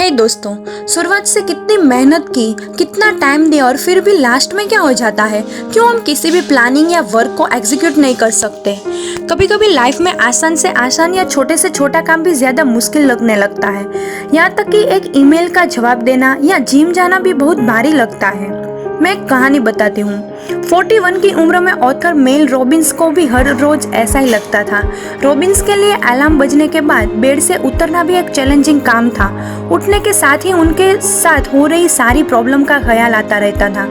हे दोस्तों, शुरुआत से कितनी मेहनत की, कितना टाइम दिया और फिर भी लास्ट में क्या हो जाता है? क्यों हम किसी भी प्लानिंग या वर्क को एग्जीक्यूट नहीं कर सकते? कभी कभी लाइफ में आसान से आसान या छोटे से छोटा काम भी ज़्यादा मुश्किल लगने लगता है। यहाँ तक कि एक ईमेल का जवाब देना या जिम जाना भी बहुत भारी लगता है। मैं एक कहानी बताती हूँ। 41 की उम्र में ऑथर मेल रॉबिन्स को भी हर रोज ऐसा ही लगता था। रॉबिन्स के लिए अलार्म बजने के बाद बेड से उतरना भी एक चैलेंजिंग काम था। उठने के साथ ही उनके साथ हो रही सारी प्रॉब्लम का ख्याल आता रहता था,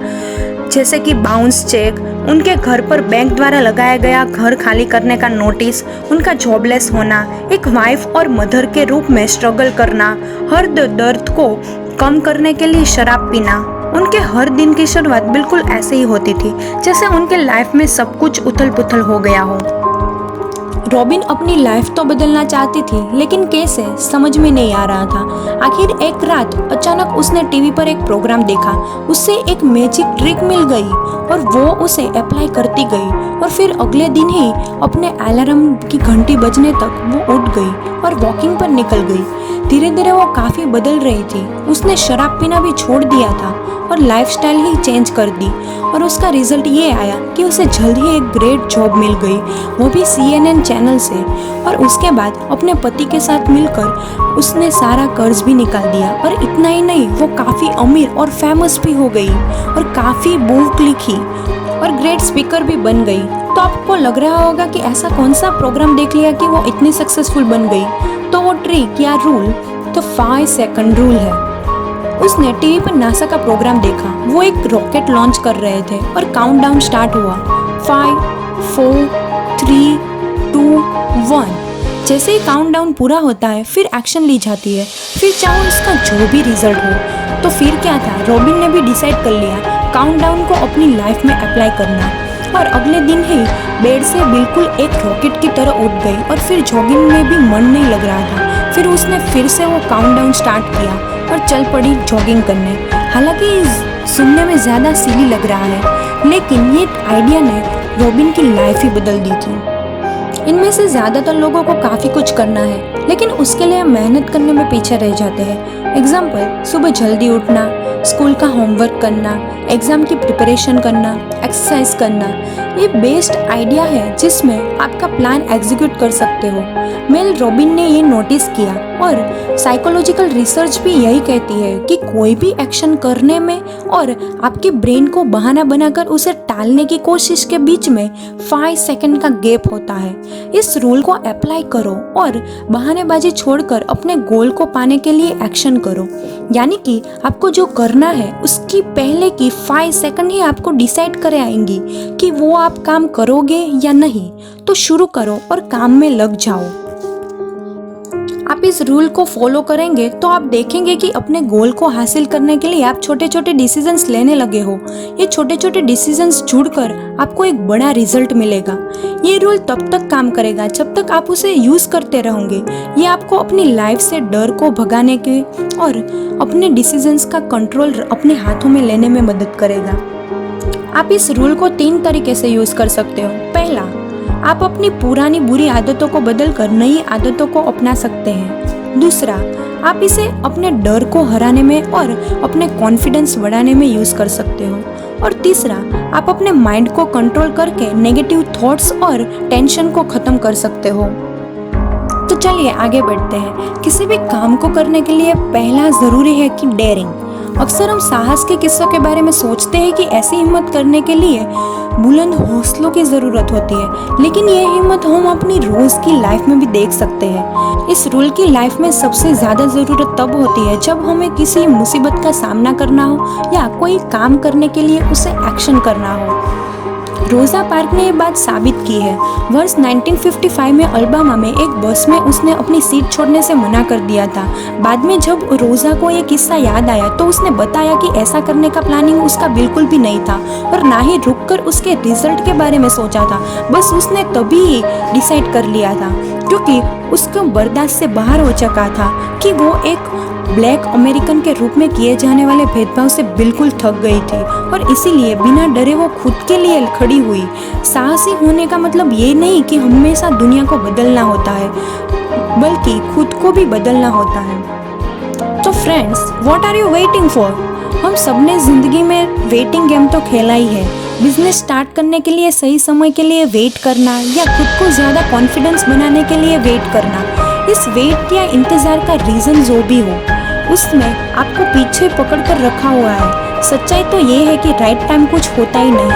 जैसे कि बाउंस चेक, उनके घर पर बैंक द्वारा लगाया गया घर खाली करने का नोटिस, उनका जॉबलेस होना, एक वाइफ और मदर के रूप में स्ट्रगल करना, हर दर्द को कम करने के लिए शराब पीना। उनके हर दिन की शुरुआत बिल्कुल ऐसे ही होती थी जैसे उनके लाइफ में सब कुछ उथल पुथल हो गया हो। रॉबिन अपनी लाइफ तो बदलना चाहती थी, लेकिन कैसे समझ में नहीं आ रहा था। आखिर एक रात अचानक उसने टीवी पर एक प्रोग्राम देखा। उससे एक मैजिक ट्रिक मिल गई और वो उसे अप्लाई करती गई और फिर अगले दिन ही अपने अलार्म की घंटी बजने तक वो उठ गई और वॉकिंग पर निकल गई। धीरे धीरे वो काफी बदल रही थी। उसने शराब पीना भी छोड़ दिया था और लाइफस्टाइल ही चेंज कर दी और उसका रिजल्ट ये आया कि उसे जल्द ही एक ग्रेट जॉब मिल गई, वो भी CNN चैनल से। और उसके बाद अपने पति के साथ मिलकर उसने सारा कर्ज भी निकाल दिया और इतना ही नहीं, वो काफ़ी अमीर और फेमस भी हो गई और काफ़ी बुक लिखी और ग्रेट स्पीकर भी बन गई। तो आपको लग रहा होगा कि ऐसा कौन सा प्रोग्राम देख लिया कि वो इतनी सक्सेसफुल बन गई। तो वो ट्रिक या रूल तो 5 सेकंड रूल है। उसने टीवी पर नासा का प्रोग्राम देखा। वो एक रॉकेट लॉन्च कर रहे थे और काउंटडाउन स्टार्ट हुआ। 5, 4, 3, 2, 1। जैसे ही काउंटडाउन पूरा होता है फिर एक्शन ली जाती है, फिर चाहे उसका जो भी रिजल्ट हो। तो फिर क्या था, रॉबिन ने भी डिसाइड कर लिया काउंटडाउन को अपनी लाइफ में अप्लाई करना और अगले दिन ही बेड से बिल्कुल एक रॉकेट की तरह उठ गई और फिर जॉगिंग में भी मन नहीं लग रहा था। फिर उसने फिर से वो काउंटडाउन स्टार्ट किया और चल पड़ी जॉगिंग करने। हालांकि सुनने में ज़्यादा सिली लग रहा है, लेकिन ये आइडिया ने रॉबिन की लाइफ ही बदल दी थी। इनमें से ज़्यादातर लोगों को काफ़ी कुछ करना है, लेकिन उसके लिए मेहनत करने में पीछे रह जाते हैं। एग्जाम्पल, सुबह जल्दी उठना, स्कूल का होमवर्क करना, एग्ज़ाम की प्रिपरेशन करना, एक्सरसाइज करना। ये बेस्ट आइडिया है जिसमें आपका प्लान एग्जीक्यूट कर सकते हो। मेल रॉबिन ने ये नोटिस किया और साइकोलॉजिकल रिसर्च भी यही कहती है कि कोई भी एक्शन करने में और आपके ब्रेन को बहाना बनाकर उसे टालने की कोशिश के बीच में 5 सेकंड का गैप होता है। इस रूल को अप्लाई करो और बहानेबाजी छोड़कर अपने गोल को पाने के लिए एक्शन करो। यानी कि आपको जो करना है उसकी पहले की 5 सेकंड ही आपको डिसाइड करे आएंगी कि वो आप काम करोगे या नहीं। तो शुरू करो और काम में लग जाओ। आप इस रूल को फॉलो करेंगे तो आप देखेंगे कि अपने गोल को हासिल करने के लिए आप छोटे छोटे डिसीजंस लेने लगे हो। ये छोटे छोटे डिसीजंस जुड़कर आपको एक बड़ा रिजल्ट मिलेगा। ये रूल तब तक काम करेगा जब तक आप उसे यूज करते रहोगे। ये आपको अपनी लाइफ से डर को भगाने के और अपने डिसीजंस का कंट्रोल अपने हाथों में लेने में मदद करेगा। आप इस रूल को 3 तरीके से यूज कर सकते हो। पहला, आप अपनी पुरानी बुरी आदतों को बदलकर नई आदतों को अपना सकते हैं। दूसरा, आप इसे अपने डर को हराने में और अपने कॉन्फिडेंस बढ़ाने में यूज कर सकते हो। और तीसरा, आप अपने माइंड को कंट्रोल करके नेगेटिव थॉट्स और टेंशन को खत्म कर सकते हो। तो चलिए आगे बढ़ते हैं। किसी भी काम को करने के लिए पहला जरूरी है कि डेयरिंग। अक्सर हम साहस के किस्सों के बारे में सोचते हैं कि ऐसी हिम्मत करने के लिए बुलंद हौसलों की ज़रूरत होती है, लेकिन ये हिम्मत हम अपनी रोज़ की लाइफ में भी देख सकते हैं। इस रूल की लाइफ में सबसे ज़्यादा ज़रूरत तब होती है जब हमें किसी मुसीबत का सामना करना हो या कोई काम करने के लिए उसे एक्शन करना हो। रोजा पार्क ने ये बात साबित की है। वर्ष 1955 में अल्बामा में एक बस में उसने अपनी सीट छोड़ने से मना कर दिया था। बाद में जब रोजा को ये किस्सा याद आया तो उसने बताया कि ऐसा करने का प्लानिंग उसका बिल्कुल भी नहीं था और ना ही रुककर उसके रिजल्ट के बारे में सोचा था। बस उसने तभी डिसाइड कर लिया था क्योंकि उसको बर्दाश्त से बाहर हो चुका था कि वो एक ब्लैक अमेरिकन के रूप में किए जाने वाले भेदभाव से बिल्कुल थक गई थी और इसीलिए बिना डरे वो खुद के लिए खड़ी हुई। साहसी होने का मतलब ये नहीं कि हमेशा दुनिया को बदलना होता है, बल्कि खुद को भी बदलना होता है। तो friends, what are you waiting for? हम सबने जिंदगी में वेटिंग गेम तो खेला ही है। बिजनेस स्टार्ट करने के लिए सही समय के लिए वेट करना या खुद को ज़्यादा कॉन्फिडेंस बनाने के लिए वेट करना। इस वेट या इंतज़ार का रीज़न जो भी हो, उसमें आपको पीछे पकड़ कर रखा हुआ है। सच्चाई तो ये है कि राइट टाइम कुछ होता ही नहीं।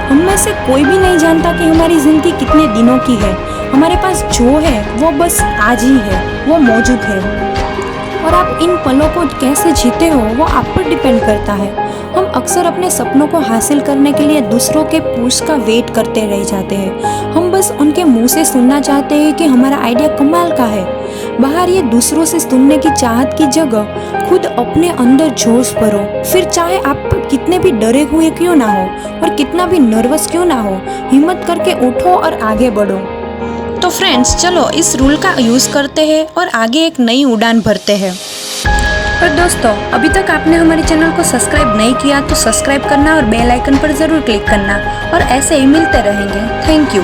हम में से कोई भी नहीं जानता कि हमारी ज़िंदगी कितने दिनों की है। हमारे पास जो है वो बस आज ही है, वो मौजूद है। और आप इन पलों को कैसे जीते हो वो आप पर डिपेंड करता है। हम अक्सर अपने सपनों को हासिल करने के लिए दूसरों के पुश का वेट करते रह जाते हैं। हम बस उनके मुंह से सुनना चाहते हैं कि हमारा आइडिया कमाल का है। बाहर ये दूसरों से सुनने की चाहत की जगह खुद अपने अंदर जोश भरो। फिर चाहे आप कितने भी डरे हुए क्यों ना हो और कितना भी नर्वस क्यों ना हो, हिम्मत करके उठो और आगे बढ़ो। तो फ्रेंड्स, चलो इस रूल का यूज़ करते हैं और आगे एक नई उड़ान भरते हैं। और दोस्तों, अभी तक आपने हमारे चैनल को सब्सक्राइब नहीं किया तो सब्सक्राइब करना और बेल आइकन पर ज़रूर क्लिक करना। और ऐसे ही मिलते रहेंगे। Thank you.